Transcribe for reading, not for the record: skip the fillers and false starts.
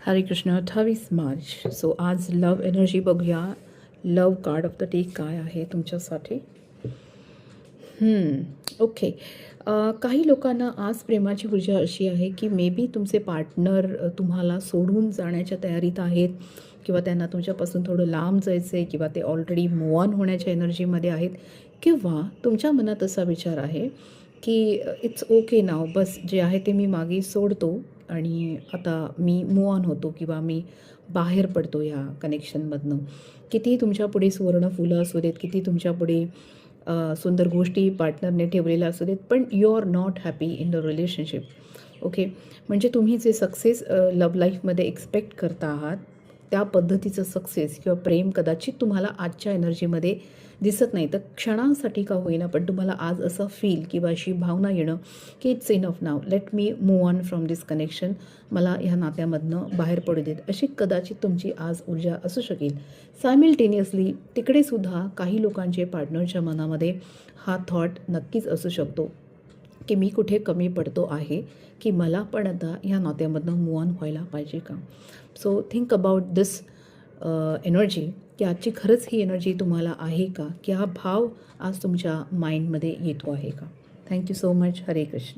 हरे कृष्ण. 28 मार्च. सो आज लव एनर्जी बघूया. लव कार्ड ऑफ द डे काय आहे तुमच्यासाठी. ओके. काही लोकांना आज प्रेमाची ऊर्जा अशी आहे की मे बी तुमचे पार्टनर तुम्हाला सोडून जाण्याच्या तयारीत आहेत किंवा त्यांना तुमच्यापासून थोडं लांब जायचं आहे किंवा ते ऑलरेडी मूव ऑन होण्याच्या एनर्जीमध्ये आहेत किंवा तुमच्या मनात असा विचार आहे की इट्स ओके नाव, बस जे आहे ते मी मागे सोडतो आणि आता मी मूव ऑन होतो किंवा मी बाहेर पडतो या कनेक्शनमधनं. किती तुमच्यापुढे सुवर्ण फुलं असू देत, किती तुमच्यापुढे सुंदर गोष्टी पार्टनरने ठेवलेल्या असू देत, पण you are not happy in the relationship. Okay. म्हणजे तुम्ही जे सक्सेस लव्ह लाईफमध्ये एक्सपेक्ट करता आहात त्या पद्धतीचं सक्सेस किंवा प्रेम कदाचित तुम्हाला आजच्या एनर्जीमध्ये दिसत नाही. तर क्षणांसाठी का होईना पण तुम्हाला आज असं फील किंवा अशी भावना येणं की it's enough now, let me move on from this connection, मला ह्या नात्यामधनं बाहेर पडू देत, अशी कदाचित तुमची आज ऊर्जा असू शकेल. सायमल्टेनियसली तिकडेसुद्धा काही लोकांचे पार्टनरच्या मनामध्ये हा थॉट नक्कीच असू शकतो की मी कुठे कमी पडतो आहे की मला पण आता ह्या नात्यामधनं मूव ऑन व्हायला पाहिजे का. So think about this energy की आजची खरंच ही एनर्जी तुम्हाला आहे का, की हा भाव आज तुमच्या माइंडमध्ये येतो आहे का. Thank you so much. हरे कृष्ण.